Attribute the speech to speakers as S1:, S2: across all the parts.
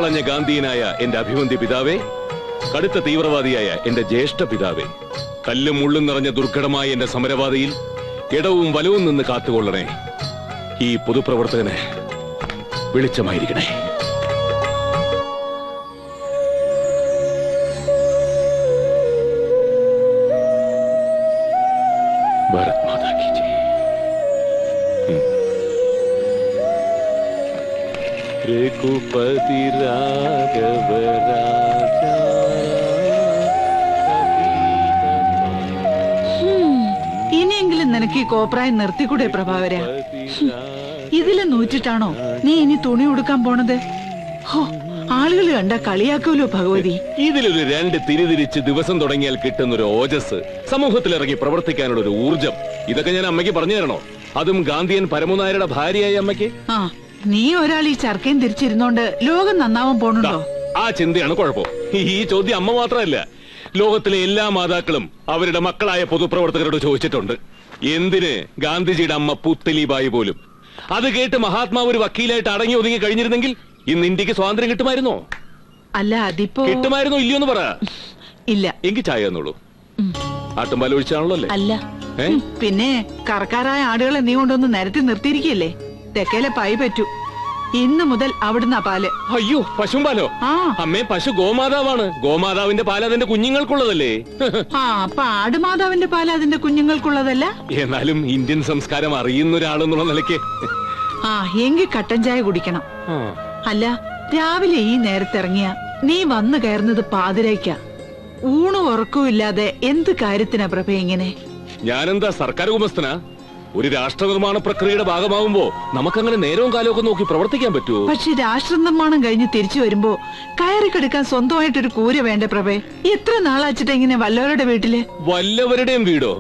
S1: കൈകളഞ്ഞ ഗാന്ധിയനായ എന്റെ അഭിവന്ദ്യ പിതാവേ, കടുത്ത തീവ്രവാദിയായ എന്റെ ജ്യേഷ്ഠ പിതാവേ, കല്ലും മുള്ളും നിറഞ്ഞ ദുർഘടമായ എന്റെ സമരവാദിയിൽ ഇടവും വലവും നിന്ന് കാത്തുകൊള്ളണേ. ഈ പൊതുപ്രവർത്തകന് വെളിച്ചമായിരിക്കണേ. ഭാരത് മാതാ കി ജയ്. രഘുപതി രാഘവ രാജാ.
S2: ഇനിയെങ്കിലും നിനക്ക് ഈ കോപ്രായം നിർത്തിക്കൂടെ പ്രഭാകര? ഇതില് നൂറ്റിട്ടാണോ നീ ഇനി തുണി ഉടുക്കാൻ പോണത്? ആളുകൾ കണ്ട കളിയാക്കൂലോ ഭഗവതി.
S1: ഇതിലൊരു രണ്ട് തിരിതിരിച്ച് ദിവസം തുടങ്ങിയാൽ കിട്ടുന്നൊരു ഓജസ്, സമൂഹത്തിലിറങ്ങി പ്രവർത്തിക്കാനുള്ള ഒരു ഊർജം, ഇതൊക്കെ ഞാൻ അമ്മയ്ക്ക് പറഞ്ഞു തരണോ? അതും ഗാന്ധിയൻ പരമനായരുടെ ഭാര്യയായ അമ്മയ്ക്ക്.
S2: ആ, നീ ഒരാൾ ഈ ചർക്കയും തിരിച്ചിരുന്നോണ്ട് ലോകം നന്നാവാൻ പോണുണ്ടോ?
S1: ആ ചിന്തയാണ് കുഴപ്പം. ഈ ചോദ്യം അമ്മ മാത്രമല്ല, ലോകത്തിലെ എല്ലാ മാതാക്കളും അവരുടെ മക്കളായ പൊതുപ്രവർത്തകരോട് ചോദിച്ചിട്ടുണ്ട്. എന്തിന് ഗാന്ധിജിയുടെ അമ്മ പുത്തലിബായി പോലും. അത് കേട്ട് മഹാത്മാവ് ഒരു വക്കീലായിട്ട് അടങ്ങി ഒതുങ്ങി കഴിഞ്ഞിരുന്നെങ്കിൽ ഇന്ന് ഇന്ത്യക്ക് സ്വാതന്ത്ര്യം കിട്ടുമായിരുന്നോ?
S2: അല്ല, അതിപ്പോ
S1: കിട്ടുമായിരുന്നോ ഇല്ലയോന്ന് പറ.
S2: ഇല്ല.
S1: എങ്കിൽ ചായ തന്നോളൂ. ആട്ടുംപാൽ ഒഴിച്ചാണല്ലോ അല്ലേ?
S2: അല്ല. പിന്നെ കറക്കാരായ ആടുകളെ നീ കൊണ്ടൊന്ന് നിരത്തി നിർത്തിയിരിക്കല്ലേ? തെക്കേലെ പൈ പറ്റൂ. ഇന്ന് മുതൽ അവിടുന്ന് പാല്.
S1: അയ്യോ, പശുമ്പാലോ? അമ്മേ, പശു ഗോമാതാവാണ്. ഗോമാതാവിന്റെ പാൽ അതിന്റെ കുഞ്ഞുങ്ങൾക്കുള്ളതല്ലേ?
S2: ആ, അപ്പൊ ആടുമാതാവിന്റെ പാൽ അതിന്റെ കുഞ്ഞുങ്ങൾക്കുള്ളതല്ല.
S1: എന്നാലും ഇന്ത്യൻ സംസ്കാരം അറിയുന്ന ഒരാളെന്നുള്ള നിലയ്ക്ക്
S2: ആ, എങ്കിൽ കട്ടൻ ചായ കുടിക്കണം. അല്ല, രാവിലെ ഈ നേരത്തിറങ്ങിയ നീ വന്നു കയറുന്നത് പാതിരയ്ക്കാ. ഊണും ഉറക്കവും ഇല്ലാതെ എന്ത് കാര്യത്തിനാ പ്രഭ ഇങ്ങനെ?
S1: ഞാനെന്താ സർക്കാർ ഉടമസ്ഥനാ? ഒരു രാഷ്ട്ര നിർമ്മാണ പ്രക്രിയയുടെ ഭാഗമാവുമ്പോ നമുക്കങ്ങനെ നേരവും കാലമൊക്കെ നോക്കി പ്രവർത്തിക്കാൻ പറ്റുമോ?
S2: പക്ഷെ രാഷ്ട്ര നിർമ്മാണം കഴിഞ്ഞ് തിരിച്ചു വരുമ്പോ കയറി കിടക്കാൻ സ്വന്തമായിട്ടൊരു കൂര വേണ്ട പ്രഭേ. എത്ര നാളാച്ചിട്ട് ഇങ്ങനെ വല്ലവരുടെ വീട്ടില്?
S1: വല്ലവരുടെയും വീടോ?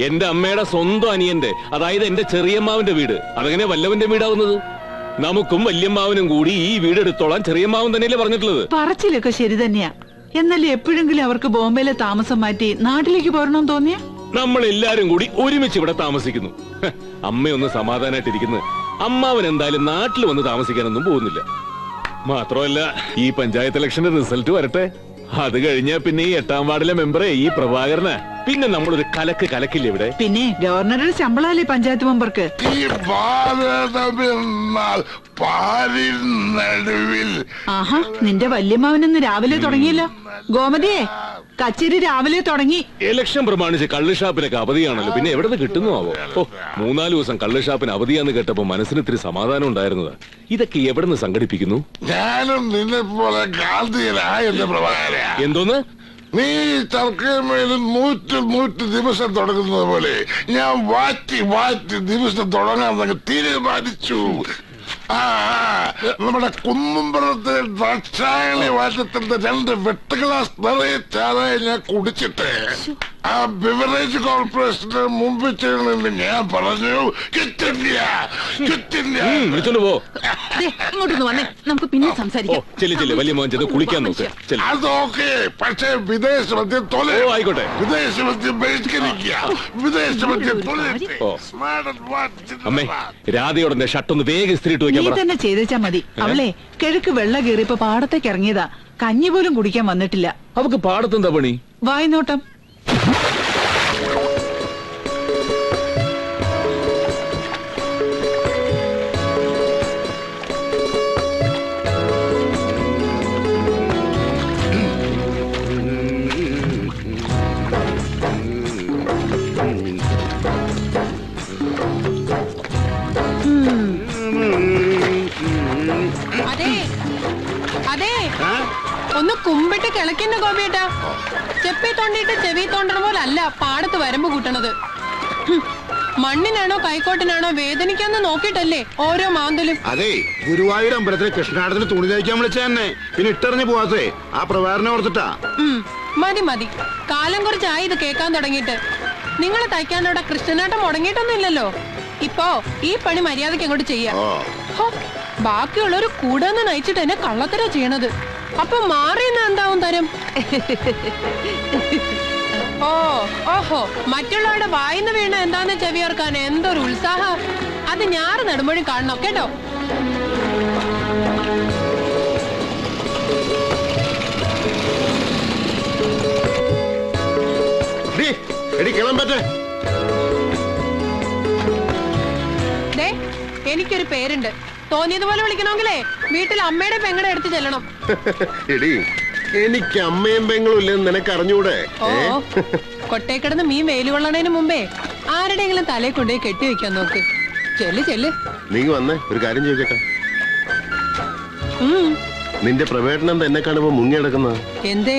S1: എന്റെ അമ്മയുടെ സ്വന്തം അനിയന്റെ, അതായത് എന്റെ ചെറിയമ്മാവിന്റെ വീട്. അതെങ്ങനെ വല്ലവന്റെ വീടാവുന്നത്? നമുക്കും വല്യമ്മാവനും കൂടി ഈ വീട് എടുത്തോളാൻ ചെറിയമ്മാവൻ തന്നെയല്ലേ പറഞ്ഞിട്ടുള്ളത്?
S2: പറച്ചിലൊക്കെ ശരി തന്നെയാ. എന്നാലും എപ്പോഴെങ്കിലും അവർക്ക് ബോംബെയിലെ താമസം മാറ്റി നാട്ടിലേക്ക് പോരണമെന്ന് തോന്നിയ
S1: നമ്മൾ എല്ലാരും കൂടി ഒരുമിച്ച് ഇവിടെ താമസിക്കുന്നു. അമ്മയൊന്ന് സമാധാനായിട്ടിരിക്കുന്നു. അമ്മാവൻ എന്തായാലും നാട്ടിൽ വന്ന് താമസിക്കാനൊന്നും പോകുന്നില്ല. മാത്രമല്ല, ഈ പഞ്ചായത്ത് ഇലക്ഷന്റെ റിസൾട്ട് വരട്ടെ. അത് കഴിഞ്ഞാ പിന്നെ ഈ 8ാം വാർഡിലെ മെമ്പറെ ഈ പ്രഭാകരന്. പിന്നെ നമ്മളൊരു കലക്കില്ല ഇവിടെ.
S2: പിന്നെ ഗവർണറുടെ ശമ്പളല്ലേ പഞ്ചായത്ത് മെമ്പർക്ക്? ആഹാ, നിന്റെ വല്യമ്മാവനെന്ന് രാവിലെ തുടങ്ങിയല്ലോ. ഗോമതിയെ, കച്ചേരി രാവിലെ തുടങ്ങി.
S1: ഇലക്ഷൻ പ്രമാണിച്ച് കള്ളുഷാപ്പിനൊക്കെ അവധിയാണല്ലോ. പിന്നെ എവിടെ നിന്ന് കിട്ടുന്നു ആവോ? 3-4 ദിവസം കള്ളുഷാപ്പിന് അവധിയാന്ന് കേട്ടപ്പോ മനസ്സിന് ഇത്തിരി സമാധാനം ഉണ്ടായിരുന്നത്. ഇതൊക്കെ എവിടെ നിന്ന് സംഘടിപ്പിക്കുന്നു?
S3: ഞാനും നിന്നെ പോലെ
S1: എന്തോന്ന്?
S3: നീ ചർക്കമേലും 100 ദിവസം തുടങ്ങുന്നത് പോലെ ഞാൻ വാറ്റി ദിവസം തുടങ്ങാൻ തീരുമാനിച്ചു. നമ്മുടെ കുന്നുംപുറത്തെ ദക്ഷായണി വാറ്റത്തിന്റെ 2 വെട്ട് ഗ്ലാസ് നിറയെ ചായ ഞാൻ കുടിച്ചിട്ട് ആ ബിവറേജ് കോർപ്പറേഷന് മുമ്പിൽ ചെയ്യുന്നതിന് ഞാൻ പറഞ്ഞു
S2: നമുക്ക് പിന്നെ സംസാരിക്കാം.
S1: കുളിക്കാൻ നോക്ക്.
S3: അതൊക്കെ, പക്ഷേ വിദേശ മദ്യം
S1: ആയിക്കോട്ടെ.
S3: വിദേശ മദ്യം ബഹിഷ്കരിക്കുക. വിദേശ മദ്യം
S1: അമ്മേ, രാധയോടെ ഷർട്ടൊന്ന് വേഗം ഇസ്തിരിട്ട്
S2: നീ തന്നെ ചെയ്തേച്ചാ മതി. അവളെ കിഴക്ക് വെള്ള കീറിയപ്പോ പാടത്തേക്ക് ഇറങ്ങിയതാ. കഞ്ഞി പോലും കുടിക്കാൻ വന്നിട്ടില്ല.
S1: അവക്ക് പാടത്തെന്താ പണി?
S2: വായ്നോട്ടം.
S4: ഒന്ന് കുമ്പിട്ട് കിളക്കുന്ന ഗോപിയേട്ടാ. ചെപ്പി തോണ്ടിട്ട് ചെവി തോണ്ടണ പോലല്ല പാടത്ത് വരമ്പ് കൂട്ടണത്. മണ്ണിനാണോ കൈക്കോട്ടിനാണോ വേദനിക്കാന്ന് നോക്കിട്ടല്ലേ ഓരോ മാന്തലും.
S5: അതെ, ഗുരുവായൂർ അമ്പലത്തിലെ കൃഷ്ണാടത്തിന് തുണി തയ്ക്കാൻ വിളിച്ച തന്നെ. പിന്നെ ഇട്ടെറിഞ്ഞു പോവാത്തേ ആ പ്രഭാകരനെ ഓർത്തിട്ടാ.
S4: മതി കാലം കുറച്ചായി ഇത് കേൾക്കാൻ തുടങ്ങിയിട്ട്. നിങ്ങൾ തയ്ക്കാനോടെ കൃഷ്ണനാട്ടം മുടങ്ങിയിട്ടൊന്നും ഇല്ലല്ലോ. ഇപ്പോ ഈ പണി മര്യാദക്ക് അങ്ങോട്ട് ചെയ്യാം. ബാക്കിയുള്ളൊരു കൂടെ നയിച്ചിട്ട് എന്നെ കള്ളത്തരാ ചെയ്യണത്. അപ്പൊ മാറിയെന്ന് എന്താവും തരം? ഓഹോ, മറ്റുള്ളവരുടെ വായിന്ന് വീണ എന്താന്ന് ചെവിയോർക്കാൻ എന്തൊരു ഉത്സാഹം. അത് ഞാറ് നെടുമ്പഴി കാണണം കേട്ടോ.
S5: എടി കിളമ്പറ്റേ.
S4: എനിക്കൊരു പേരുണ്ട്. തോന്നിയതുപോലെ വിളിക്കണമെങ്കിലേ വീട്ടിൽ അമ്മയുടെ പെങ്ങടെ അടുത്ത് ചെല്ലണം.
S5: എടി എനിക്ക് അമ്മയും പെങ്ങളും ഇല്ലെന്ന് നിനക്ക് അറിഞ്ഞൂടെ?
S4: ഓ കൊട്ടേക്കിടന്ന് മീൻ വെയിൽ കൊള്ളണതിന് മുമ്പേ ആരുടെയെങ്കിലും തലയിൽ കൊണ്ടുപോയി കെട്ടി വെക്കാൻ നോക്ക്. ചെല്ല്.
S5: നീ വന്നേ, ഒരു കാര്യം ചോദിക്കട്ടെ. നിന്റെ പ്രവേട്ടനം എന്നെ കാണുമ്പോ മുങ്ങിയെടുക്കുന്നത്
S4: എന്തേ?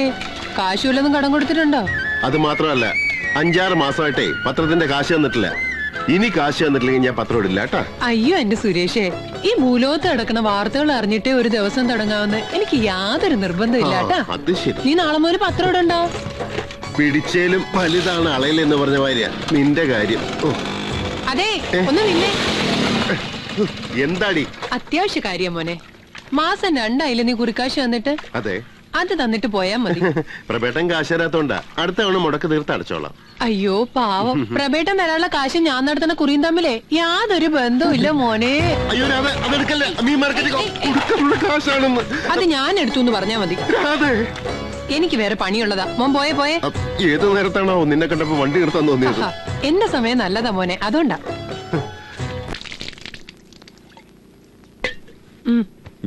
S4: കാശുവല്ലൊന്നും കടം കൊടുത്തിട്ടുണ്ടോ?
S5: അത് മാത്രമല്ല, 5-6 മാസമായിട്ടേ പത്രത്തിന്റെ കാശ് തന്നിട്ടില്ല. ഇനി കാശ് തന്നിട്ടില്ലെങ്കിൽ ഞാൻ പത്രം ഇടില്ല കേട്ടാ.
S4: അയ്യോ എന്റെ സുരേഷേ, ഈ ഭൂലോകത്ത് കിടക്കുന്ന വാർത്തകൾ അറിഞ്ഞിട്ടേ ഒരു ദിവസം തുടങ്ങാവുന്ന എനിക്ക് യാതൊരു നിർബന്ധമില്ല കേട്ടാ.
S5: അത് ശരി.
S4: നീ നാളെ മുതൽ പത്രം ഇടണ്ടോ?
S5: പിടിച്ചേലും വലുതാണ് അളയിലെന്ന് പറഞ്ഞ മാതിരിയാ നിന്റെ കാര്യം.
S4: അതെ, ഒന്ന് നിന്നെ.
S5: എന്താടി?
S4: അത്യാവശ്യ കാര്യം മോനെ. മാസം 2 നീ കുറിക്കാശ് തന്നിട്ട്.
S5: അതെ,
S4: അത് തന്നിട്ട് പോയാ മതി.
S5: പ്രബേട്ടൻ കാശരാത്തോണ്ടാ. അടുത്ത തവണ മുടക്ക് തീർത്ത് അടച്ചോളാം.
S4: അയ്യോ പാവം, പ്രബേട്ടൻ തരാനുള്ള കാശ് ഞാൻ നടത്തുന്ന കുറിയും തമ്മിലേ യാതൊരു ബന്ധവുമില്ല മോനെ.
S5: അയ്യോ അതെടുക്കല്ലേ, മീൻ മാർക്കറ്റിൽ കാശാണെന്ന്.
S4: അത് ഞാൻ എടുത്തു എന്ന് പറഞ്ഞാ മതി. എനിക്ക് വേറെ പണിയുള്ളതാ. മോൻ പോയേ.
S5: ഏത് നേരത്താണോ നിന്നെ കണ്ടപ്പോ വണ്ടി നിർത്താൻ തോന്നിയത്?
S4: എന്റെ സമയം നല്ലതാ മോനെ, അതുകൊണ്ടാ.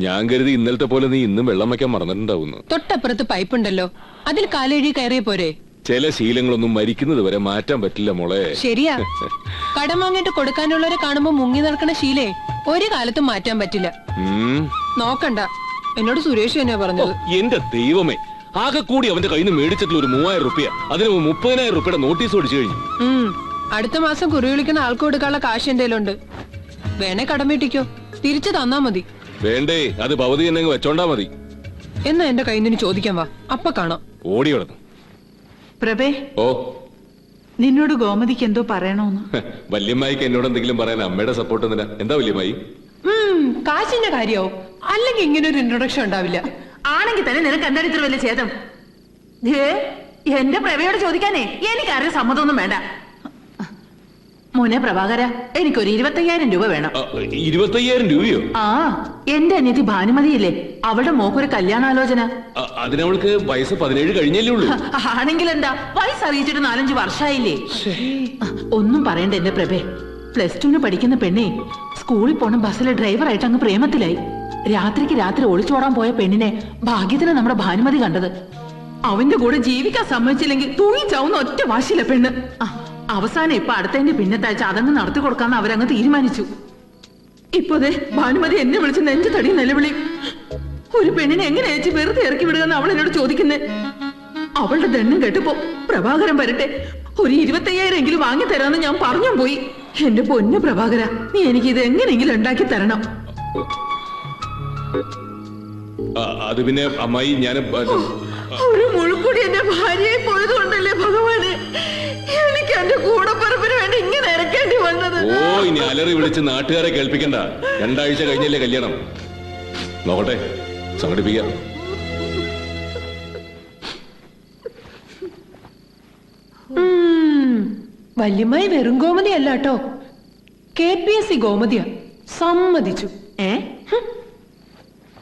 S1: ഞാൻ കരുതി ഇന്നലത്തെ പോലെ നീ ഇന്നും വെള്ളം വയ്ക്കാൻ മറന്നിട്ടുണ്ടാവുന്നു.
S4: തൊട്ടപ്പുറത്ത് പൈപ്പ് ഉണ്ടല്ലോ, അതിൽ കാലെഴുതി കയറിയ പോരെ.
S1: ചില ശീലങ്ങളൊന്നും മരിക്കുന്നത് വരെ മാറ്റാൻ പറ്റില്ല മോളെ.
S4: ശരിയാ, കടം വാങ്ങിട്ട് കൊടുക്കാനുള്ളവരെ കാണുമ്പോ മുങ്ങി നടക്കണ ശീലേ ഒരു കാലത്തും മാറ്റാൻ പറ്റില്ല. നോക്കണ്ട, എന്നോട് സുരേഷ് തന്നെയാ പറഞ്ഞത്.
S1: എന്റെ ദൈവമേ, ആകെ കൂടി അവന്റെ കയ്യിൽ നിന്ന് മേടിച്ചിട്ടുള്ള ഒരു 3000 റുപ്യ, അതിന് 30,000 റുപ്യയുടെ നോട്ടീസ് ഓടിച്ചു കഴിഞ്ഞു.
S4: അടുത്ത മാസം കുറി വിളിക്കുന്ന ആൾക്ക് കൊടുക്കാനുള്ള കാശ് എന്റെ ഉണ്ട്. വേണേ കടം വീട്ടിക്കോ, തിരിച്ചു തന്നാ മതി.
S1: വേണ്ടേ, അത് ഭവതി എന്നെ വെച്ചോണ്ടാ മതി.
S4: എന്നാ എന്റെ കയ്യിൽ നിന്ന് ചോദിക്കാൻ വാ, അപ്പൊ കാണാം.
S1: ഓടി കിടന്നു.
S2: പ്രഭേ,
S1: ഓ
S2: നിന്നോട് ഗോമതിക്ക് എന്തോ പറയണോന്ന്.
S1: വല്യമ്മായിക്ക് എന്നോട് എന്തെങ്കിലും പറയാൻ അമ്മയുടെ സപ്പോർട്ട് എന്തിനാ? എന്താ വല്യമ്മായി?
S4: കാശിന്റെ കാര്യാവും, അല്ലെങ്കിൽ ഇങ്ങനെ ഒരു ഇൻട്രൊഡക്ഷൻ ഉണ്ടാവില്ല.
S6: ആണെങ്കിൽ തന്നെ നിനക്ക് എന്താണ് ഇത്ര വലിയ ഛേദം? എന്റെ പ്രഭയോട് ചോദിക്കാനേ എനിക്കാരും സമ്മതമൊന്നും വേണ്ട. മോനെ പ്രഭാകര, എനിക്കൊരു 25,000 രൂപ വേണം.
S1: 25,000 രൂപയോ?
S6: ആ, എന്റെ അനിയത്തി ഭാനുമതിയില്ലേ, അവളുടെ മോക്കൊരു കല്യാണാലോചന.
S1: അതിനവൾക്ക് വയസ്സ് 17 കഴിഞ്ഞല്ലേ ഉള്ളൂ.
S6: ആണെങ്കിൽ എന്താ, വയസ്സ് അറിയിച്ചിട്ട് 4-5 വർഷമായില്ലേ. ഒന്നും പറയണ്ട എന്റെ പ്രഭേ. +2 പഠിക്കുന്ന പെണ്ണെ സ്കൂളിൽ പോണ ബസ്സിലെ ഡ്രൈവറായിട്ട് അങ്ങ് പ്രേമത്തിലായി. രാത്രി ഒളിച്ചോടാൻ പോയ പെണ്ണിനെ ഭാഗ്യത്തിന് നമ്മുടെ ഭാനുമതി കണ്ടത്. അവന്റെ കൂടെ ജീവിക്കാൻ സമ്മതിച്ചില്ലെങ്കിൽ തൂങ്ങി ചാവുന്ന ഒറ്റ വാശിയില്ല പെണ്ണ്. അവസാനം ഇപ്പൊ അടുത്തതിന്റെ പിന്നത്താഴ്ച അതങ്ങ് നടത്തി കൊടുക്കാന്ന് അവരങ്ങ് തീരുമാനിച്ചു. ഇപ്പോതേ ഭാനുമതി എന്നെ വിളിച്ച് നെഞ്ചു തടി നിലവിളി. ഒരു പെണ്ണിനെ എങ്ങനെ അയച്ച് വെറുതെ ഇറക്കി വിടുകയെന്ന് അവൾ എന്നോട് ചോദിക്കുന്നേ. അവളുടെ ദണ്ണം കേട്ടപ്പോ പ്രഭാകരൻ വരട്ടെ, ഒരു 25,000 എങ്കിലും വാങ്ങി തരാന്ന് ഞാൻ പറഞ്ഞു പോയി. എന്റെ പൊന്നു പ്രഭാകര, നീ എനിക്ക് ഇത് എങ്ങനെയെങ്കിലും ഉണ്ടാക്കി തരണം.
S1: അത് പിന്നെ അമ്മായി, ഞാൻ
S6: ഒരു മുഴുക്കൂടി എന്റെ ഭാര്യയെ പോയതുകൊണ്ടല്ലേ ഭഗവാന് എനിക്ക് എന്റെ കൂടപ്പറപ്പിന് വേണ്ടി ഇങ്ങനെ ഇറക്കേണ്ടി വന്നത്.
S1: ഓ, ഇനി അലറി വിളിച്ച് നാട്ടുകാരെ കേൾപ്പിക്കണ്ട. 2 ആഴ്ച കഴിഞ്ഞല്ലേ കല്യാണം. നോക്കട്ടെ, സംഘടിപ്പിക്കാം.
S4: വല്യമ്മായി വെറും ഗോമതി അല്ലാട്ടോ, KPSC ഗോമതിയാ. സമ്മതിച്ചു.